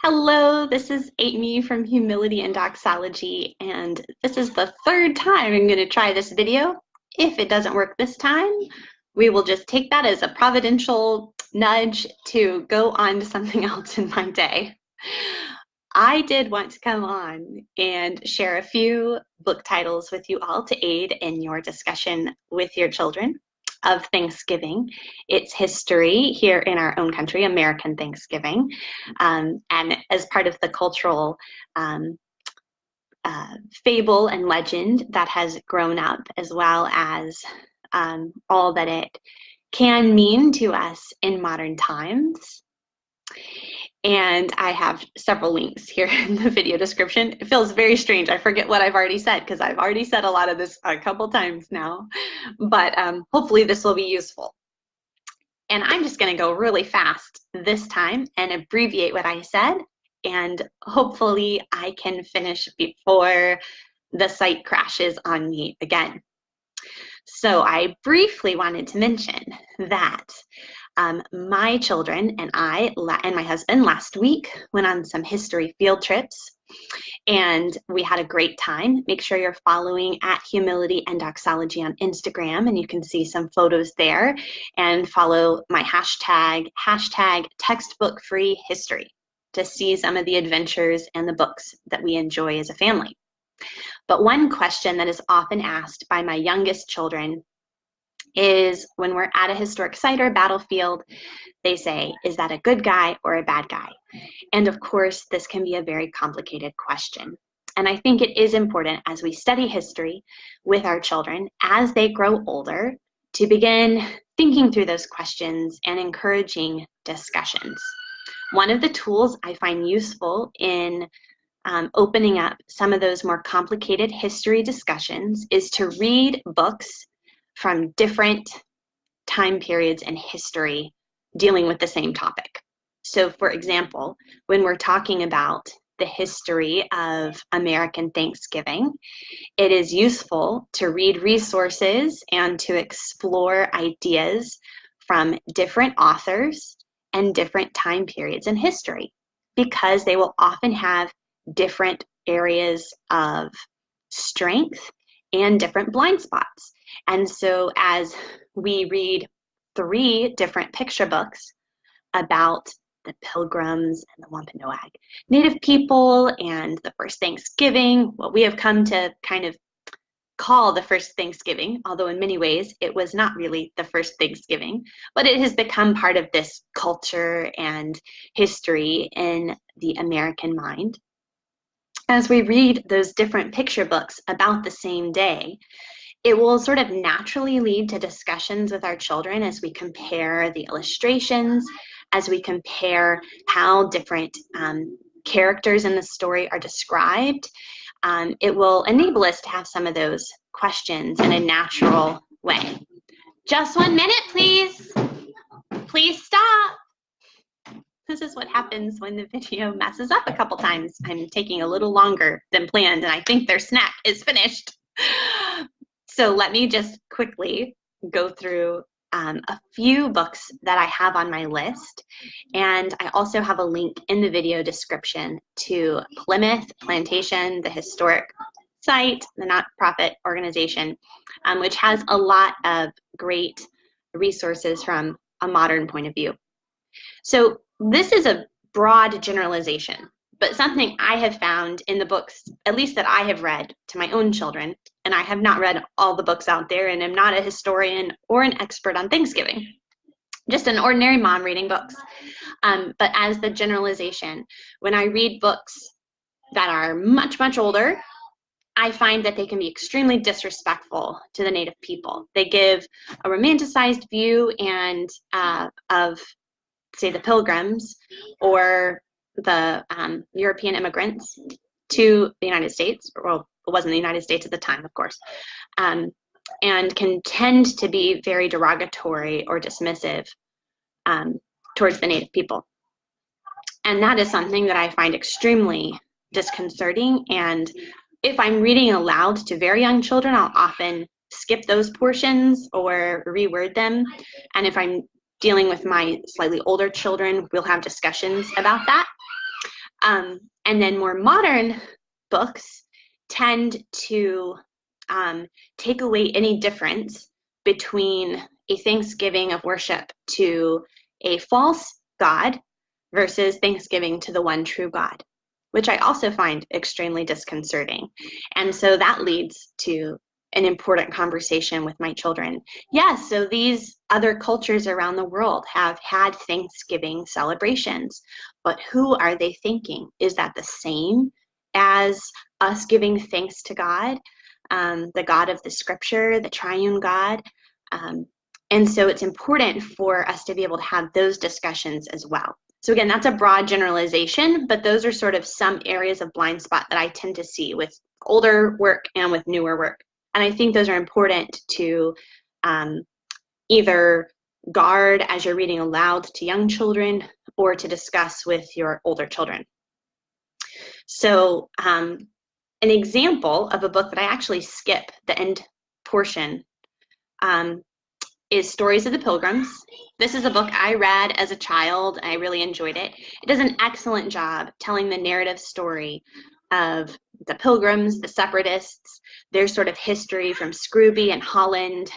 Hello, this is Amy from Humility and Doxology, and this is the third time I'm going to try this video. If it doesn't work this time, we will just take that as a providential nudge to go on to something else in my day. I did want to come on and share a few book titles with you all to aid in your discussion with your children of Thanksgiving, its history here in our own country, American Thanksgiving, and as part of the cultural fable and legend that has grown up, as well as all that it can mean to us in modern times. And I have several links here in the video description. It feels very strange. I forget what I've already said because I've already said a lot of this a couple times now, but hopefully this will be useful. And I'm just going to go really fast this time and abbreviate what I said, and hopefully I can finish before the site crashes on me again. So I briefly wanted to mention that my children and I and my husband last week went on some history field trips, and we had a great time. Make sure you're following at Humility and Doxology on Instagram, and you can see some photos there, and follow my hashtag textbook-free-history to see some of the adventures and the books that we enjoy as a family. But one question that is often asked by my youngest children is, when we're at a historic site or battlefield, they say, is that a good guy or a bad guy? And of course, this can be a very complicated question. And I think it is important as we study history with our children as they grow older to begin thinking through those questions and encouraging discussions. One of the tools I find useful in opening up some of those more complicated history discussions is to read books from different time periods in history dealing with the same topic. So for example, when we're talking about the history of American Thanksgiving, it is useful to read resources and to explore ideas from different authors and different time periods in history, because they will often have different areas of strength and different blind spots. And so as we read 3 different picture books about the Pilgrims and the Wampanoag Native people and the first Thanksgiving, what we have come to kind of call the first Thanksgiving, although in many ways it was not really the first Thanksgiving, but it has become part of this culture and history in the American mind. As we read those different picture books about the same day, it will sort of naturally lead to discussions with our children as we compare the illustrations, as we compare how different characters in the story are described. It will enable us to have some of those questions in a natural way. Just 1 minute, please. Please stop. This is what happens when the video messes up a couple times. I'm taking a little longer than planned, and I think their snack is finished. So let me just quickly go through a few books that I have on my list. And I also have a link in the video description to Plymouth Plantation, the historic site, the nonprofit organization, which has a lot of great resources from a modern point of view. So this is a broad generalization, but something I have found in the books, at least that I have read to my own children, and I have not read all the books out there, and I'm not a historian or an expert on Thanksgiving, just an ordinary mom reading books. But as the generalization, when I read books that are much, much older, I find that they can be extremely disrespectful to the Native people. They give a romanticized view of, say, the Pilgrims or the European immigrants to the United States. Well, it wasn't the United States at the time, of course, and can tend to be very derogatory or dismissive towards the Native people. And that is something that I find extremely disconcerting. And if I'm reading aloud to very young children, I'll often skip those portions or reword them. And if I'm dealing with my slightly older children, we'll have discussions about that. And then more modern books tend to take away any difference between a thanksgiving of worship to a false god versus thanksgiving to the one true God, which I also find extremely disconcerting. And so that leads to an important conversation with my children. Yes, so these other cultures around the world have had Thanksgiving celebrations, but who are they thanking? Is that the same as us giving thanks to God, the God of the scripture, the triune God? And so it's important for us to be able to have those discussions as well. So again, that's a broad generalization, but those are sort of some areas of blind spot that I tend to see with older work and with newer work. And I think those are important to either guard as you're reading aloud to young children or to discuss with your older children. So an example of a book that I actually skip the end portion is Stories of the Pilgrims. This is a book I read as a child, and I really enjoyed it. It does an excellent job telling the narrative story of the Pilgrims, the Separatists, their sort of history from Scrooby and Holland,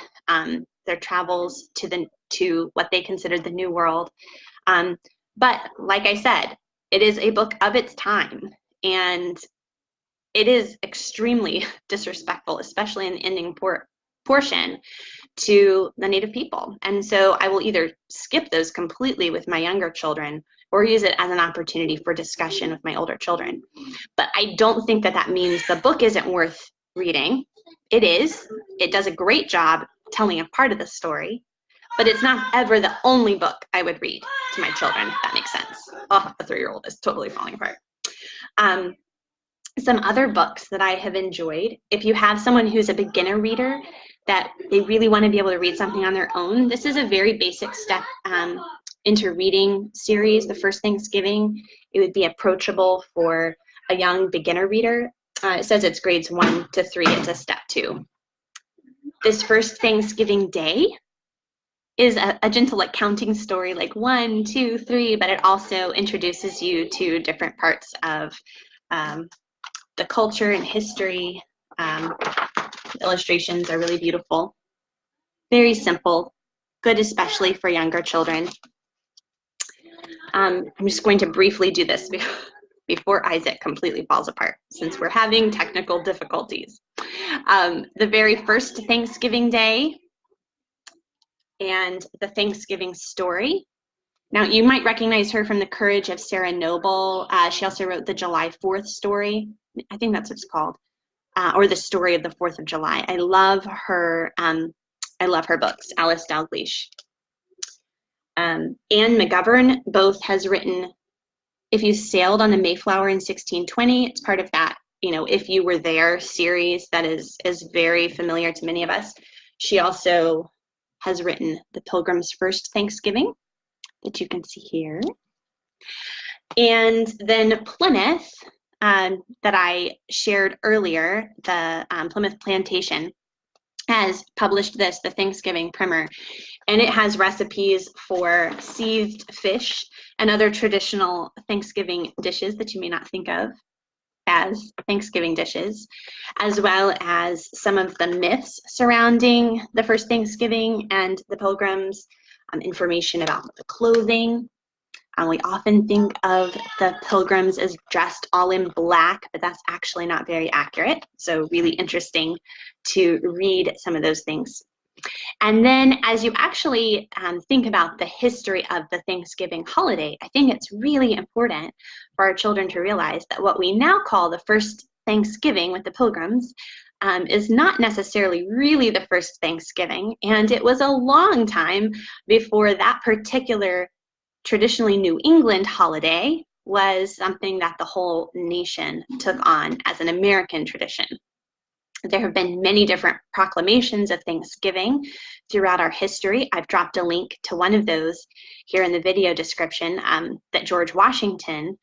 their travels to what they considered the New World. But like I said, it is a book of its time, and it is extremely disrespectful, especially in the ending portion, to the Native people. And so I will either skip those completely with my younger children or use it as an opportunity for discussion with my older children. But I don't think that that means the book isn't worth reading. It is. It does a great job telling a part of the story, but it's not ever the only book I would read to my children, if that makes sense. Oh, a 3-year-old is totally falling apart. Some other books that I have enjoyed, if you have someone who's a beginner reader that they really want to be able to read something on their own, this is a very basic step into reading series, The First Thanksgiving. It would be approachable for a young beginner reader. It says it's grades 1 to 3. It's a step 2. This First Thanksgiving Day is a gentle like counting story, like 1, 2, 3, but it also introduces you to different parts of the culture and history. The illustrations are really beautiful. Very simple, good especially for younger children. I'm just going to briefly do this before Isaac completely falls apart, since we're having technical difficulties. The very first Thanksgiving Day and the Thanksgiving Story. Now, you might recognize her from The Courage of Sarah Noble. She also wrote the July 4th story. I think that's what it's called. Or the story of the 4th of July. I love her books, Alice Dalgleish. Anne McGovern both has written If You Sailed on the Mayflower in 1620. It's part of that, If You Were There series that is very familiar to many of us. She also has written The Pilgrims' First Thanksgiving, that you can see here. And then Plymouth, that I shared earlier, the Plymouth Plantation, has published the Thanksgiving Primer, and it has recipes for seethed fish and other traditional Thanksgiving dishes that you may not think of as Thanksgiving dishes, as well as some of the myths surrounding the first Thanksgiving and the Pilgrims, information about the clothing. We often think of the Pilgrims as dressed all in black, but that's actually not very accurate. So really interesting to read some of those things. And then as you actually think about the history of the Thanksgiving holiday, I think it's really important for our children to realize that what we now call the first Thanksgiving with the Pilgrims is not necessarily really the first Thanksgiving. And it was a long time before that particular traditionally New England holiday was something that the whole nation took on as an American tradition. There have been many different proclamations of Thanksgiving throughout our history. I've dropped a link to one of those here in the video description that George Washington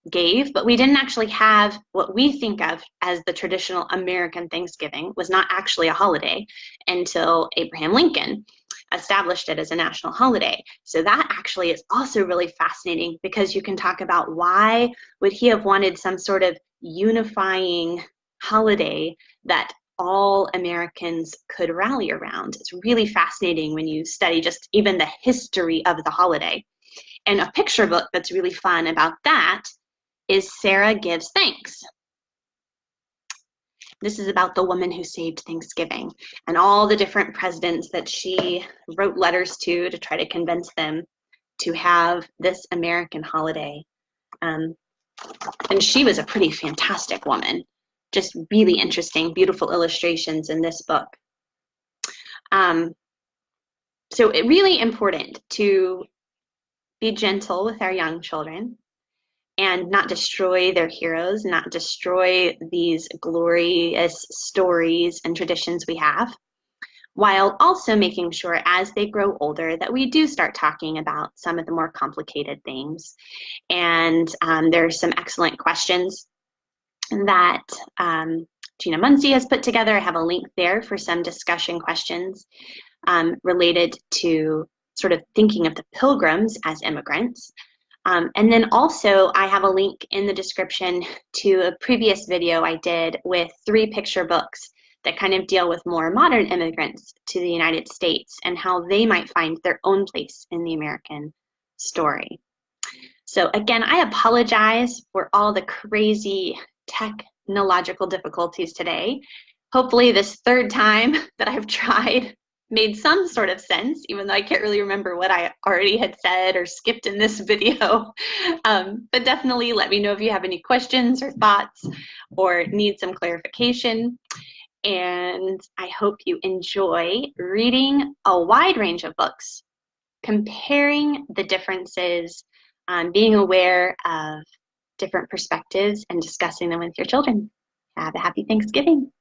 gave, but we didn't actually have what we think of as the traditional American Thanksgiving. Was not actually a holiday until Abraham Lincoln. established it as a national holiday. So that actually is also really fascinating, because you can talk about why would he have wanted some sort of unifying holiday that all Americans could rally around. It's really fascinating when you study just even the history of the holiday. And a picture book that's really fun about that is Sarah Gives Thanks. This is about the woman who saved Thanksgiving and all the different presidents that she wrote letters to try to convince them to have this American holiday. And she was a pretty fantastic woman. Just really interesting, beautiful illustrations in this book. So it's really important to be gentle with our young children and not destroy their heroes, not destroy these glorious stories and traditions we have, while also making sure as they grow older that we do start talking about some of the more complicated things. And there's some excellent questions that Gina Muncie has put together. I have a link there for some discussion questions related to sort of thinking of the Pilgrims as immigrants. And then also I have a link in the description to a previous video I did with 3 picture books that kind of deal with more modern immigrants to the United States and how they might find their own place in the American story. So again, I apologize for all the crazy technological difficulties today. Hopefully this third time that I've tried made some sort of sense, even though I can't really remember what I already had said or skipped in this video. But definitely let me know if you have any questions or thoughts or need some clarification. And I hope you enjoy reading a wide range of books, comparing the differences, being aware of different perspectives, and discussing them with your children. Have a happy Thanksgiving.